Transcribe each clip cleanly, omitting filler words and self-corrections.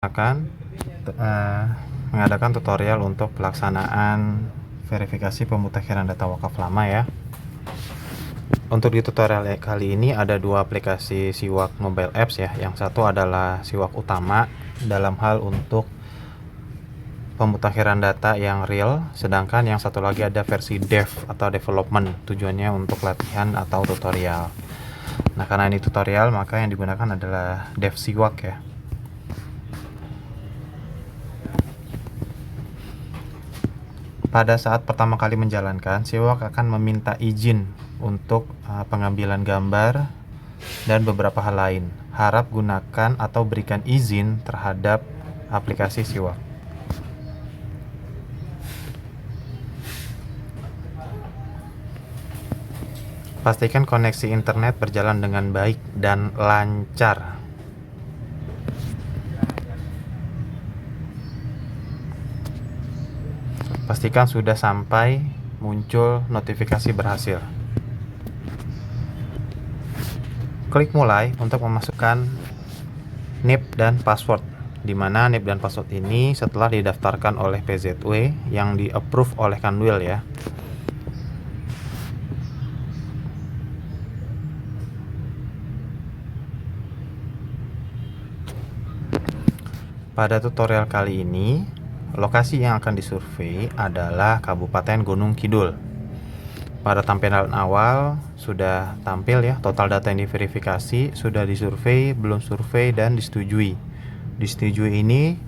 akan eh, mengadakan tutorial untuk pelaksanaan verifikasi pemutakhiran data wakaf lama ya. Untuk di tutorial kali ini ada dua aplikasi Siwak mobile apps ya. Yang satu adalah Siwak utama dalam hal untuk pemutakhiran data yang real, sedangkan yang satu lagi ada versi dev atau development, tujuannya untuk latihan atau tutorial. Nah, karena ini tutorial maka yang digunakan adalah dev Siwak ya. Pada saat pertama kali menjalankan, Siwak akan meminta izin untuk pengambilan gambar dan beberapa hal lain. Harap gunakan atau berikan izin terhadap aplikasi Siwak. Pastikan koneksi internet berjalan dengan baik dan lancar. Pastikan sudah sampai muncul notifikasi berhasil. Klik mulai untuk memasukkan NIP dan password, di mana NIP dan password ini setelah didaftarkan oleh PZW yang di-approve oleh Kanwil ya. Pada tutorial kali ini, lokasi yang akan disurvei adalah Kabupaten Gunung Kidul. Pada tampilan awal sudah tampil ya, total data yang diverifikasi, sudah disurvei, belum survei, dan disetujui. Disetujui ini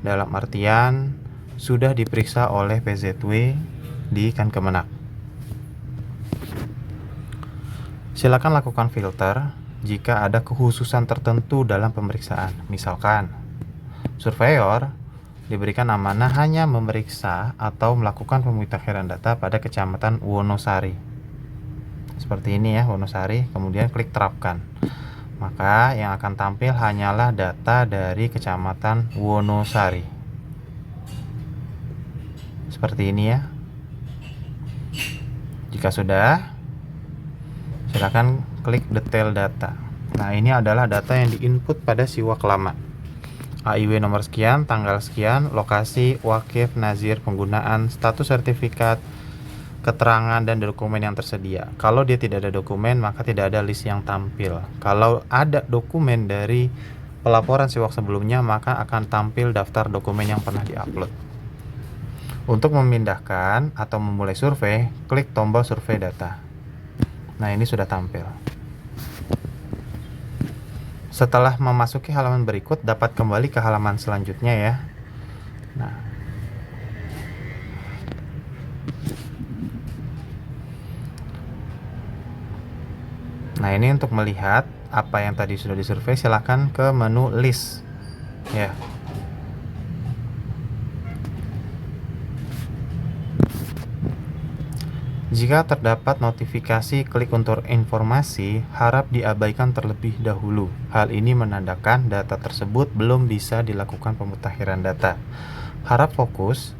dalam artian sudah diperiksa oleh PZW di Kemenak. Silakan lakukan filter jika ada kekhususan tertentu dalam pemeriksaan. Misalkan, surveyor diberikan amanah hanya memeriksa atau melakukan pemutakhiran data pada Kecamatan Wonosari. Seperti ini ya, Wonosari, kemudian klik terapkan. Maka yang akan tampil hanyalah data dari Kecamatan Wonosari. Seperti ini ya. Jika sudah, silakan klik detail data. Nah, ini adalah data yang diinput pada Siwak lama. AIW nomor sekian, tanggal sekian, lokasi, wakif, nazir, penggunaan, status sertifikat, keterangan, dan dokumen yang tersedia. Kalau dia tidak ada dokumen, maka tidak ada list yang tampil. Kalau ada dokumen dari pelaporan Siwak sebelumnya, maka akan tampil daftar dokumen yang pernah diupload. Untuk memindahkan atau memulai survei, klik tombol survei data. Nah, ini sudah tampil. Setelah memasuki halaman berikut, dapat kembali ke halaman selanjutnya ya. Nah, ini untuk melihat apa yang tadi sudah disurvei, silahkan ke menu list ya. Jika terdapat notifikasi klik untuk informasi, harap diabaikan terlebih dahulu. Hal ini menandakan data tersebut belum bisa dilakukan pemutakhiran data. Harap fokus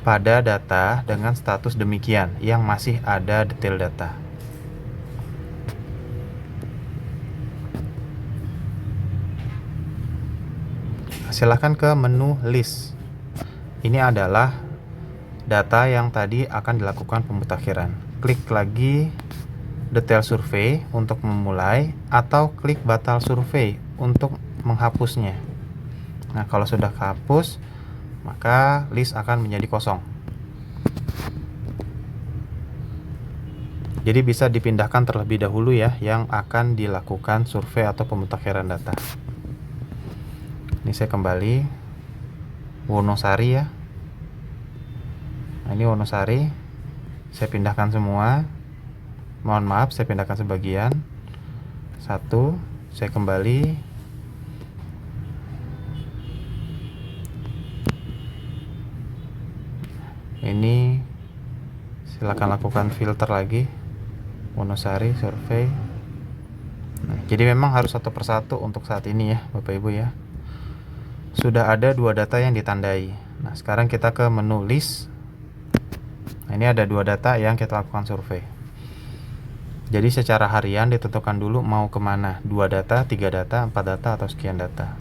pada data dengan status demikian yang masih ada detail data. Silahkan ke menu list. Ini adalah data yang tadi akan dilakukan pemutakhiran. Klik lagi detail survei untuk memulai, atau klik batal survei untuk menghapusnya. Nah, kalau sudah kehapus, maka list akan menjadi kosong. Jadi bisa dipindahkan terlebih dahulu ya yang akan dilakukan survei atau pemutakhiran data. Ini saya kembali Wonosari ya. Nah, ini Wonosari, saya pindahkan semua. Mohon maaf, saya pindahkan sebagian. Satu, saya kembali. Ini silakan lakukan filter lagi. Wonosari survei. Nah, jadi memang harus satu persatu untuk saat ini ya, Bapak Ibu ya. Sudah ada dua data yang ditandai. Nah, sekarang kita ke menu list. Nah, ini ada dua data yang kita lakukan survei. Jadi secara harian ditentukan dulu mau kemana, 2 data, 3 data, 4 data, atau sekian data.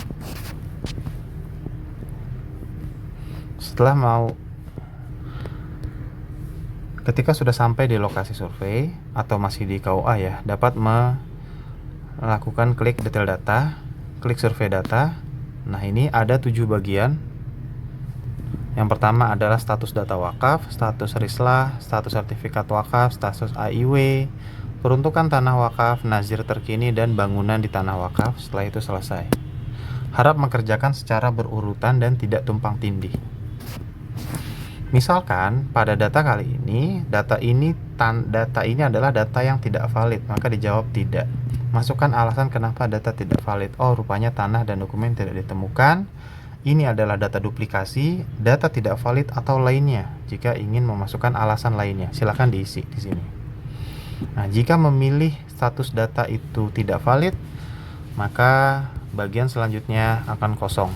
Ketika sudah sampai di lokasi survei atau masih di KUA ya, dapat melakukan klik detail data, klik survei data. Nah, ini ada 7 bagian. Yang pertama adalah status data wakaf, status rislah, status sertifikat wakaf, status AIW, peruntukan tanah wakaf, nazir terkini, dan bangunan di tanah wakaf. Setelah itu selesai. Harap mengerjakan secara berurutan dan tidak tumpang tindih. Misalkan pada data kali ini, data ini adalah data yang tidak valid, maka dijawab tidak. Masukkan alasan kenapa data tidak valid. Oh, rupanya tanah dan dokumen tidak ditemukan. Ini adalah data duplikasi, data tidak valid atau lainnya. Jika ingin memasukkan alasan lainnya, silakan diisi di sini. Nah, jika memilih status data itu tidak valid, maka bagian selanjutnya akan kosong.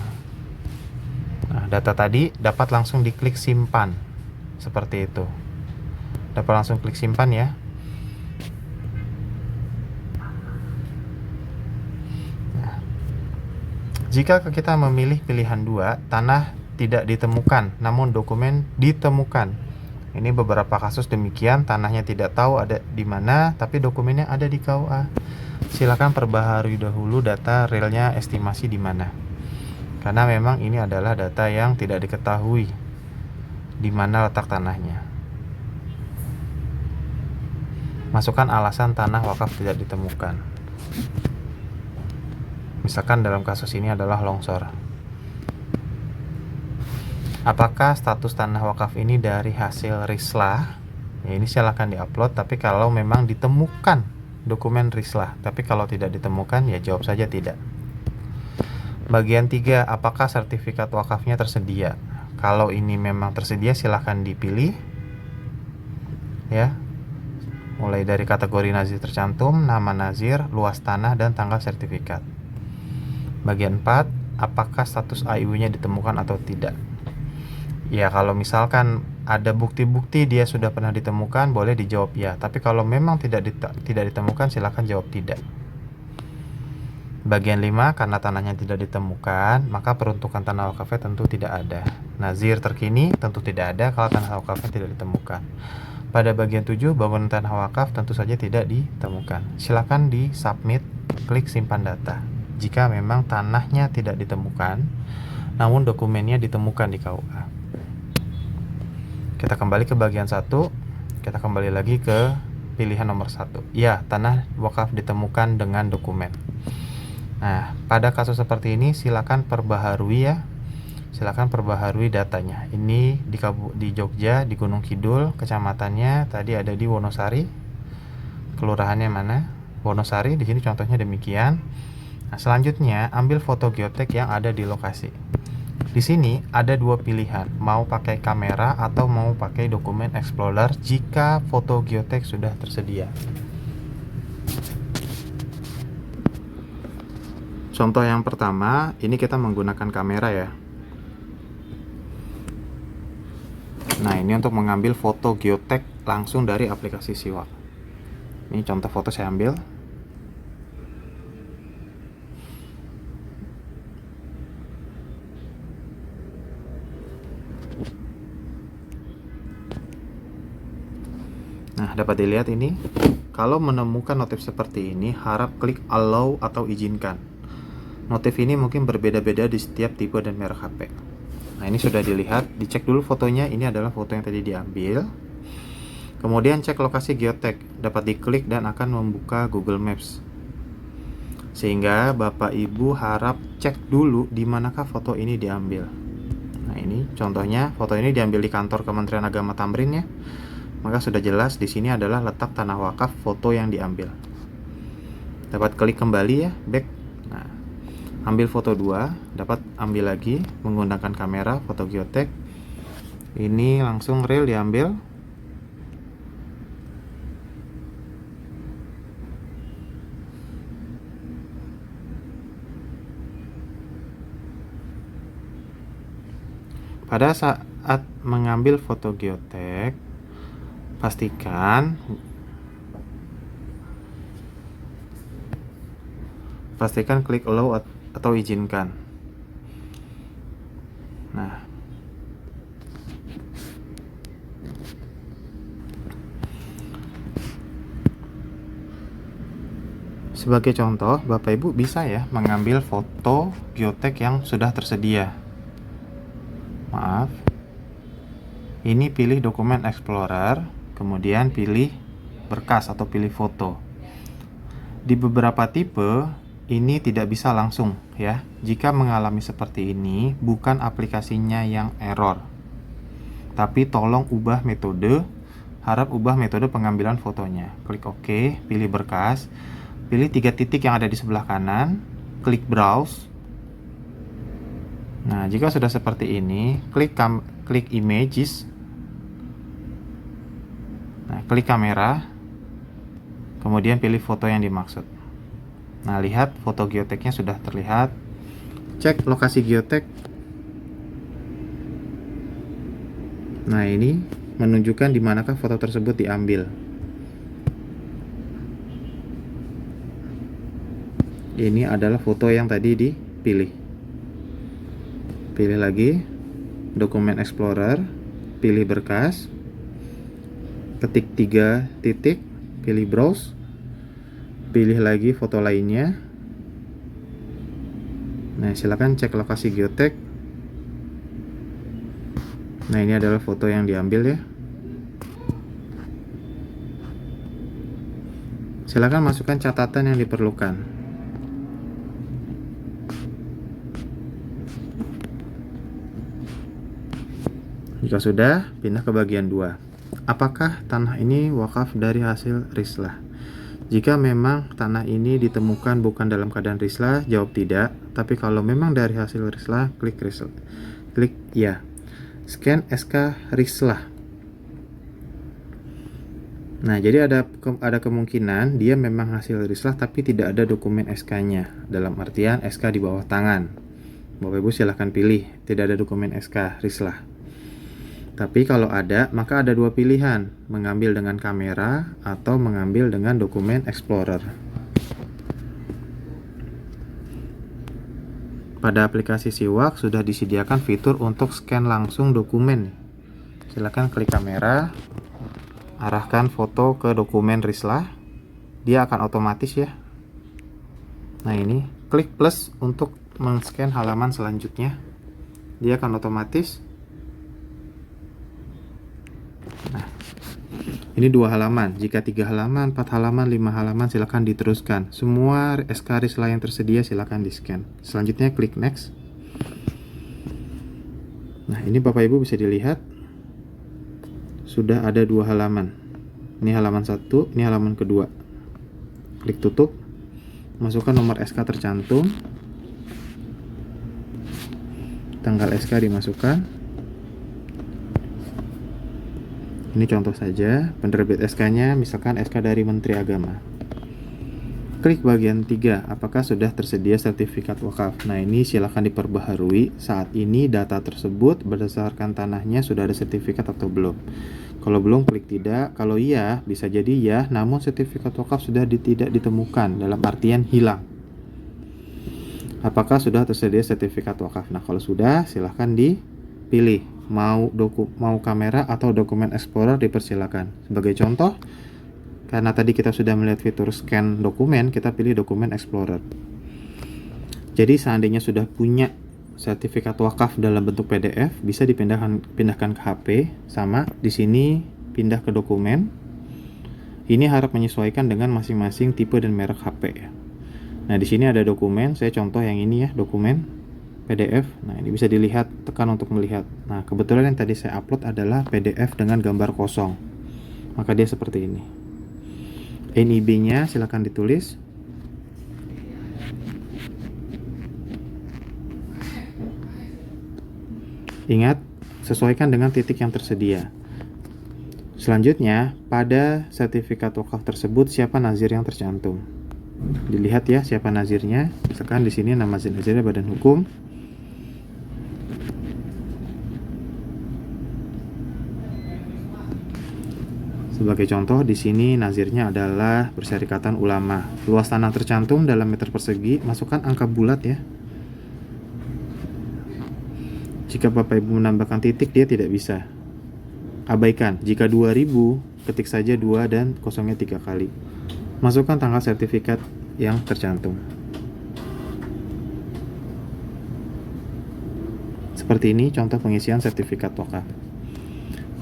Nah, data tadi dapat langsung diklik simpan. Seperti itu. Dapat langsung klik simpan ya. Nah, jika kita memilih pilihan 2, tanah tidak ditemukan, namun dokumen ditemukan. Ini beberapa kasus demikian, tanahnya tidak tahu ada di mana, tapi dokumennya ada di KUA. Silakan perbaharui dahulu data realnya estimasi di mana. Karena memang ini adalah data yang tidak diketahui di mana letak tanahnya. Masukkan alasan tanah wakaf tidak ditemukan. Misalkan dalam kasus ini adalah longsor. Apakah status tanah wakaf ini dari hasil rislah? Ya, ini silakan diupload, tapi kalau memang ditemukan dokumen rislah, tapi kalau tidak ditemukan ya jawab saja tidak. Bagian 3, apakah sertifikat wakafnya tersedia? Kalau ini memang tersedia, silahkan dipilih ya. Mulai dari kategori nazir tercantum, nama nazir, luas tanah, dan tanggal sertifikat. Bagian 4, apakah status AIW-nya ditemukan atau tidak? Ya, kalau misalkan ada bukti-bukti dia sudah pernah ditemukan, boleh dijawab ya. Tapi kalau memang tidak ditemukan, silahkan jawab tidak. Bagian 5, karena tanahnya tidak ditemukan, maka peruntukan tanah wakafnya tentu tidak ada. Nazir terkini tentu tidak ada kalau tanah wakafnya tidak ditemukan. Pada bagian 7, bangunan tanah wakaf tentu saja tidak ditemukan. Silakan di submit, klik simpan data. Jika memang tanahnya tidak ditemukan, namun dokumennya ditemukan di KUA. Kita kembali ke bagian 1, kita kembali lagi ke pilihan nomor 1. Ya, tanah wakaf ditemukan dengan dokumen. Nah, pada kasus seperti ini silakan perbaharui ya. Silakan perbaharui datanya. Ini di Jogja, di Gunung Kidul, kecamatannya tadi ada di Wonosari. Kelurahannya mana? Wonosari. Di sini contohnya demikian. Nah, selanjutnya ambil foto geotek yang ada di lokasi. Di sini ada 2 pilihan, mau pakai kamera atau mau pakai dokumen Explorer jika foto geotek sudah tersedia. Contoh yang pertama, ini kita menggunakan kamera ya. Nah, ini untuk mengambil foto geotek langsung dari aplikasi Siwak. Ini contoh foto saya ambil. Nah, dapat dilihat ini. Kalau menemukan notif seperti ini, harap klik allow atau izinkan. Notif ini mungkin berbeda-beda di setiap tipe dan merek HP. Nah, ini sudah dilihat, dicek dulu fotonya. Ini adalah foto yang tadi diambil. Kemudian cek lokasi geotek, dapat diklik dan akan membuka Google Maps. Sehingga Bapak Ibu harap cek dulu di manakah foto ini diambil. Nah, ini contohnya, foto ini diambil di kantor Kementerian Agama Tamrin ya. Maka sudah jelas di sini adalah letak tanah wakaf foto yang diambil. Dapat klik kembali ya, back. Nah, ambil foto 2, dapat ambil lagi menggunakan kamera foto geotek. Ini langsung real diambil. Pada saat mengambil foto geotek, pastikan pastikan klik allow atau izinkan. Nah, sebagai contoh, Bapak Ibu bisa ya mengambil foto geotek yang sudah tersedia. Maaf. Ini pilih dokumen Explorer, kemudian pilih berkas atau pilih foto. Di beberapa tipe, ini tidak bisa langsung ya. Jika mengalami seperti ini, bukan aplikasinya yang error. Tapi tolong ubah metode, harap ubah metode pengambilan fotonya. Klik OK, pilih berkas. Pilih 3 titik yang ada di sebelah kanan, klik browse. Nah, jika sudah seperti ini, klik images. Nah, klik kamera. Kemudian pilih foto yang dimaksud. Nah, lihat foto geoteknya sudah terlihat. Cek lokasi geotek. Nah, ini menunjukkan di manakah foto tersebut diambil. Ini adalah foto yang tadi dipilih. Pilih lagi dokumen Explorer, pilih berkas, ketik 3 titik, pilih browse, pilih lagi foto lainnya. Nah, silakan cek lokasi geotek. Nah, ini adalah foto yang diambil ya. Silakan masukkan catatan yang diperlukan. Jika sudah, pindah ke bagian 2. Apakah tanah ini wakaf dari hasil rislah? Jika memang tanah ini ditemukan bukan dalam keadaan rislah, jawab tidak. Tapi kalau memang dari hasil rislah, klik rislah. Klik ya. Scan SK rislah. Nah, jadi ada kemungkinan dia memang hasil rislah tapi tidak ada dokumen SK-nya. Dalam artian SK di bawah tangan. Bapak Ibu silahkan pilih, tidak ada dokumen SK rislah. Tapi kalau ada, maka ada 2 pilihan, mengambil dengan kamera atau mengambil dengan dokumen Explorer. Pada aplikasi Siwak sudah disediakan fitur untuk scan langsung dokumen. Silakan klik kamera, arahkan foto ke dokumen rislah, dia akan otomatis ya. Nah, ini klik plus untuk men-scan halaman selanjutnya, dia akan otomatis. Nah, ini 2 halaman. Jika 3 halaman, 4 halaman, 5 halaman, silakan diteruskan. Semua SK rislah yang tersedia silakan di-scan. Selanjutnya klik next. Nah, ini Bapak Ibu bisa dilihat sudah ada 2 halaman. Ini halaman 1, ini halaman kedua. Klik tutup. Masukkan nomor SK tercantum. Tanggal SK dimasukkan. Ini contoh saja, penerbit SK-nya misalkan SK dari Menteri Agama. Klik bagian 3, apakah sudah tersedia sertifikat wakaf. Nah, ini silahkan diperbaharui. Saat ini data tersebut berdasarkan tanahnya sudah ada sertifikat atau belum. Kalau belum, klik tidak. Kalau iya, bisa jadi ya, namun sertifikat wakaf sudah tidak ditemukan, dalam artian hilang. Apakah sudah tersedia sertifikat wakaf? Nah, kalau sudah, silahkan dipilih. Mau kamera atau dokumen Explorer dipersilakan. Sebagai contoh, karena tadi kita sudah melihat fitur scan dokumen, kita pilih dokumen Explorer. Jadi seandainya sudah punya sertifikat wakaf dalam bentuk PDF, bisa dipindahkan ke HP. Sama di sini pindah ke dokumen. Ini harap menyesuaikan dengan masing-masing tipe dan merek HP ya. Nah, di sini ada dokumen, saya contoh yang ini ya, dokumen PDF. Nah, ini bisa dilihat, tekan untuk melihat. Nah, kebetulan yang tadi saya upload adalah PDF dengan gambar kosong. Maka dia seperti ini. NIB-nya silakan ditulis. Ingat, sesuaikan dengan titik yang tersedia. Selanjutnya, pada sertifikat wakaf tersebut siapa nazir yang tercantum. Dilihat ya siapa nazirnya. Misalkan di sini nama nazirnya Badan Hukum. Sebagai contoh, di sini nazirnya adalah Persyarikatan Ulama. Luas tanah tercantum dalam meter persegi, masukkan angka bulat ya. Jika Bapak Ibu menambahkan titik, dia tidak bisa. Abaikan. Jika 2000, ketik saja 2 dan kosongnya 3 kali. Masukkan tanggal sertifikat yang tercantum. Seperti ini contoh pengisian sertifikat wakaf.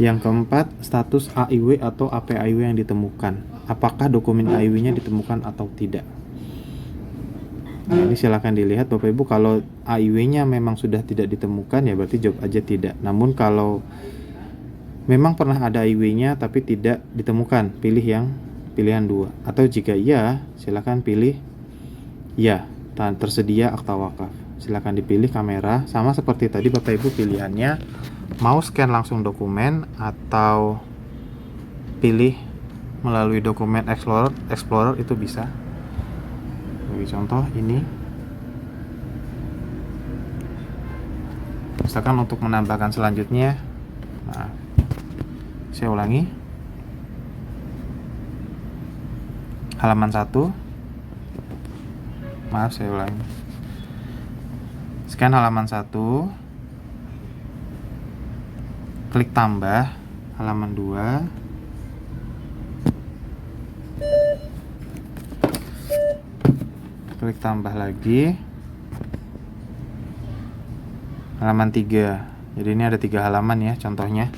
Yang keempat, status AIW atau APAIW yang ditemukan. Apakah dokumen AIW-nya ditemukan atau tidak? Nah, ini silakan dilihat Bapak Ibu. Kalau AIW-nya memang sudah tidak ditemukan, ya berarti jawab aja tidak. Namun kalau memang pernah ada AIW-nya tapi tidak ditemukan, pilih yang pilihan 2. Atau jika iya, silakan pilih ya, tersedia akta wakaf. Silakan dipilih kamera, sama seperti tadi Bapak Ibu pilihannya mau scan langsung dokumen atau pilih melalui dokumen Explorer itu bisa. Bagi contoh ini, misalkan untuk menambahkan selanjutnya, nah, saya ulangi, halaman 1, maaf saya ulangi, scan halaman 1, klik tambah halaman 2, klik tambah lagi halaman 3. Jadi ini ada 3 halaman ya contohnya.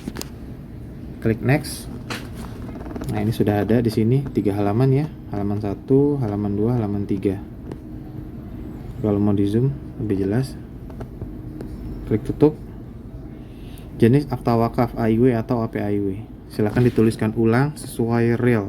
Klik next. Nah, ini sudah ada di sini 3 halaman ya. Halaman 1, halaman 2, halaman 3. Kalau mau di zoom lebih jelas. Klik tutup. Jenis akta wakaf AIW atau APAIW. Silakan dituliskan ulang sesuai real.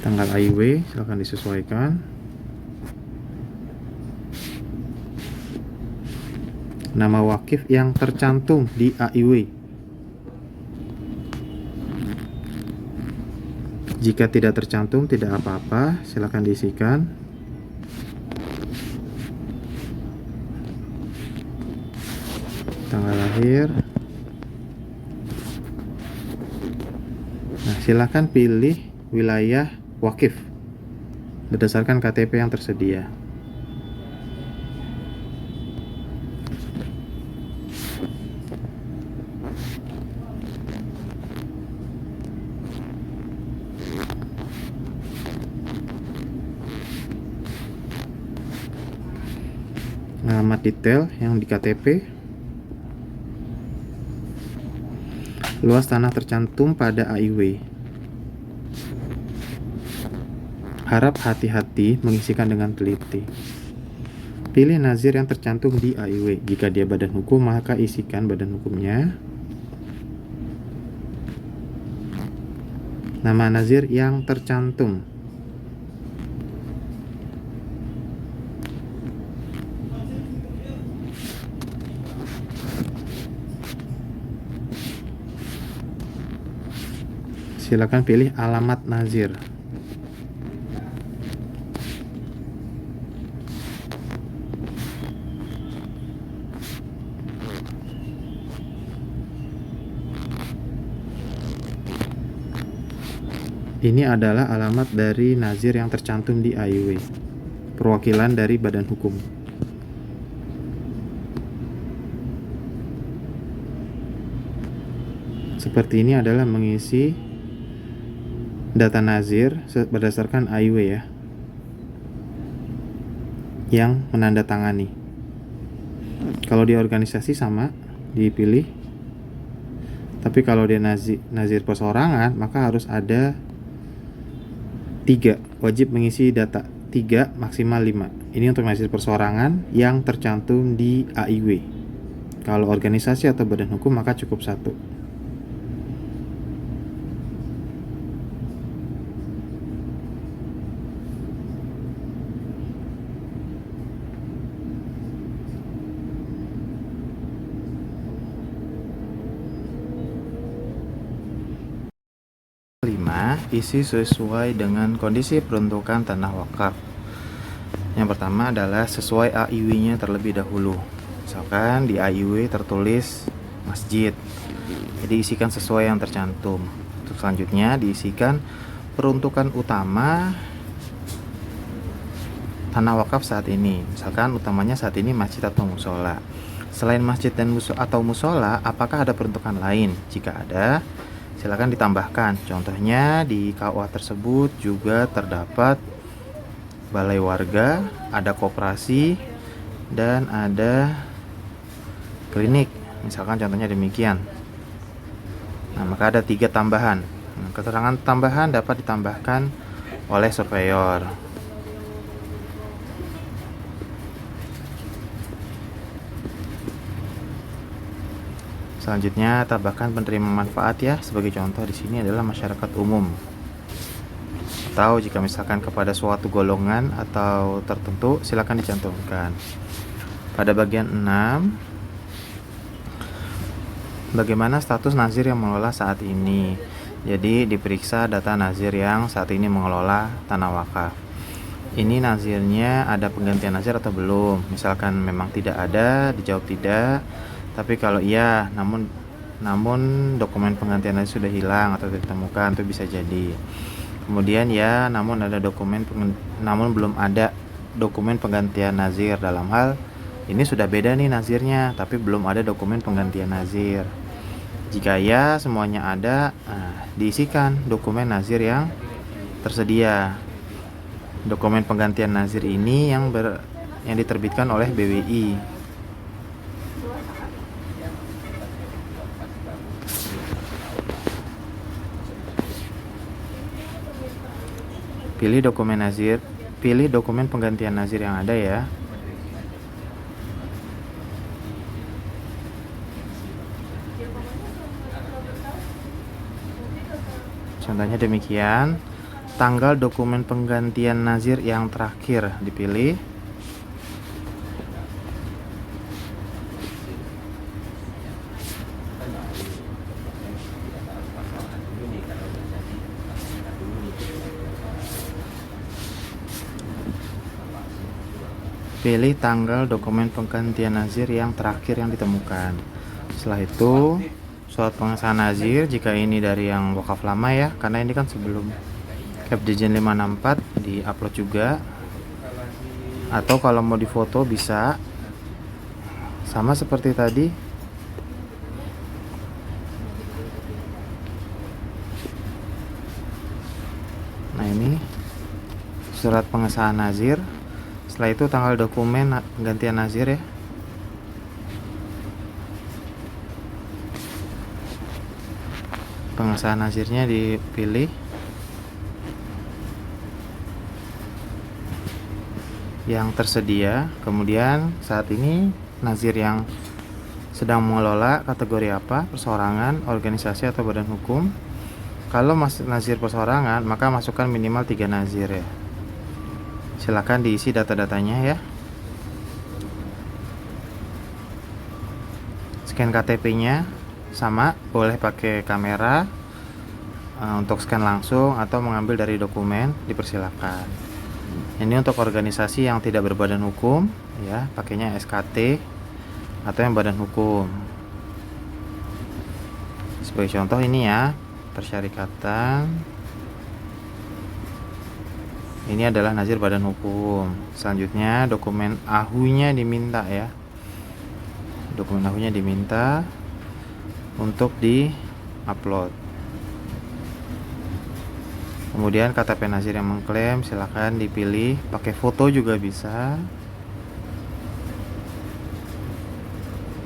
Tanggal AIW silakan disesuaikan. Nama wakif yang tercantum di AIW. Jika tidak tercantum tidak apa-apa, silakan diisikan. Tanggal lahir. Nah, silakan pilih wilayah wakif berdasarkan KTP yang tersedia. Alamat detail yang di KTP. Luas tanah tercantum pada AIW. Harap hati-hati mengisikan dengan teliti. Pilih nazir yang tercantum di AIW. Jika dia badan hukum, maka isikan badan hukumnya. Nama nazir yang tercantum. Silakan pilih alamat nazir. Ini adalah alamat dari nazir yang tercantum di AIW. Perwakilan dari badan hukum. Seperti ini adalah mengisi data nazir berdasarkan AIW ya, yang menandatangani. Kalau di organisasi sama dipilih, tapi kalau dia nazir perseorangan maka harus ada 3, wajib mengisi data 3 maksimal 5. Ini untuk nazir perseorangan yang tercantum di AIW. Kalau organisasi atau badan hukum maka cukup 1. Isi sesuai dengan kondisi peruntukan tanah wakaf. Yang pertama adalah sesuai AIW-nya terlebih dahulu. Misalkan di AIW tertulis masjid, jadi isikan sesuai yang tercantum. Untuk selanjutnya diisikan peruntukan utama tanah wakaf saat ini. Misalkan utamanya saat ini masjid atau musola. Selain masjid dan atau musola, apakah ada peruntukan lain? Jika ada, silakan ditambahkan. Contohnya di KUA tersebut juga terdapat balai warga, ada koperasi, dan ada klinik. Misalkan contohnya demikian. Nah, maka ada 3 tambahan. Nah, keterangan tambahan dapat ditambahkan oleh surveyor. Selanjutnya tambahkan penerima manfaat ya. Sebagai contoh di sini adalah masyarakat umum. Atau jika misalkan kepada suatu golongan atau tertentu, silakan dicantumkan. Pada bagian 6, bagaimana status nazir yang mengelola saat ini? Jadi diperiksa data nazir yang saat ini mengelola tanah wakaf. Ini nazirnya ada penggantian nazir atau belum? Misalkan memang tidak ada, dijawab tidak. Tapi kalau iya, namun dokumen penggantian nazir sudah hilang atau ditemukan, itu bisa jadi. Kemudian ya, namun belum ada dokumen penggantian nazir. Dalam hal ini sudah beda nih nazirnya, tapi belum ada dokumen penggantian nazir. Jika ya semuanya ada, diisikan dokumen nazir yang tersedia. Dokumen penggantian nazir ini yang diterbitkan oleh BWI. Pilih dokumen penggantian nazir yang ada ya. Contohnya demikian. Tanggal dokumen penggantian nazir yang terakhir dipilih. Pilih tanggal dokumen penggantian nazir yang terakhir yang ditemukan. Setelah itu, surat pengesahan nazir, jika ini dari yang wakaf lama ya, karena ini kan sebelum Kepdijen 564 di-upload juga. Atau kalau mau difoto bisa, sama seperti tadi. Nah, ini surat pengesahan nazir. Setelah itu tanggal dokumen penggantian nazir ya. Pengesahan nazirnya dipilih. Yang tersedia. Kemudian saat ini nazir yang sedang mengelola kategori apa? Perseorangan, organisasi atau badan hukum. Kalau nazir perseorangan, maka masukkan minimal 3 nazir ya. Silakan diisi data-datanya ya. Scan KTP-nya sama, boleh pakai kamera untuk scan langsung atau mengambil dari dokumen, dipersilakan. Ini untuk organisasi yang tidak berbadan hukum ya, pakainya SKT atau yang badan hukum. Sebagai contoh ini ya, persyarikatan. Ini adalah nazir badan hukum. Selanjutnya dokumen AHU-nya diminta ya. Dokumen AHU-nya diminta untuk di-upload. Kemudian KTP nazir yang mengklaim silakan dipilih, pakai foto juga bisa.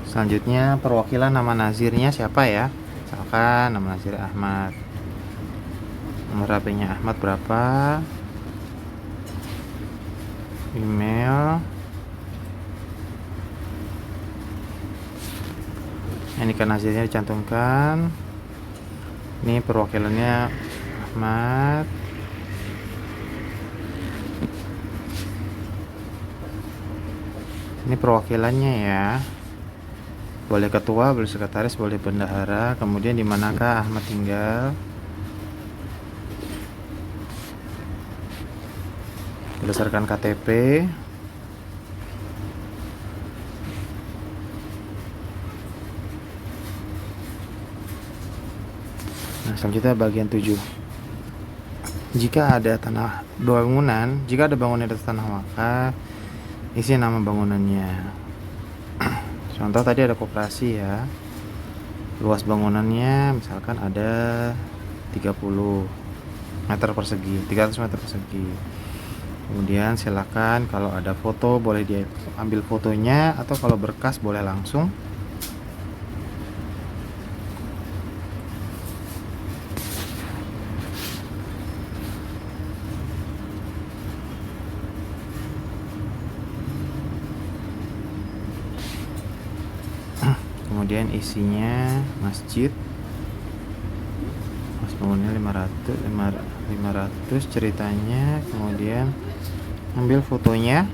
Selanjutnya perwakilan nama nazirnya siapa ya? Misalkan nama nazir Ahmad. Nomor HP-nya Ahmad berapa? Email. Ini kan nazirnya dicantumkan. Ini perwakilannya Ahmad. Ini perwakilannya ya. Boleh ketua, boleh sekretaris, boleh bendahara. Kemudian di manakah Ahmad tinggal? berdasarkan KTP. Nah, selanjutnya bagian 7. Jika ada bangunan di atas tanah wakaf, isi nama bangunannya. Contoh tadi ada koperasi ya. Luas bangunannya misalkan ada 30 meter persegi, 300 meter persegi. Kemudian silakan kalau ada foto boleh diambil fotonya, atau kalau berkas boleh langsung. Kemudian isinya masjid, mas bangunnya 500 ceritanya. Kemudian ambil fotonya,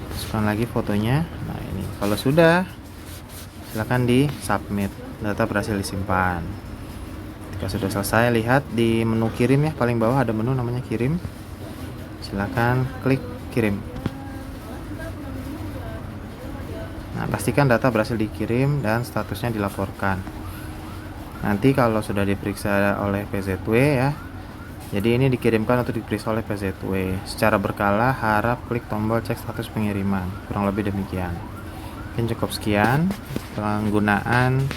masukkan lagi fotonya. Nah ini kalau sudah, silakan di submit, data berhasil disimpan. Ketika sudah selesai, lihat di menu kirim ya, paling bawah ada menu namanya kirim, silakan klik kirim. Nah, pastikan data berhasil dikirim dan statusnya dilaporkan. Nanti kalau sudah diperiksa oleh PZW ya, jadi ini dikirimkan untuk diperiksa oleh PZW. Secara berkala harap klik tombol cek status pengiriman. Kurang lebih demikian. Mungkin cukup sekian penggunaan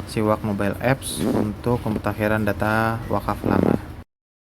Siwak Mobile Apps untuk pemutakhiran data wakaf lama.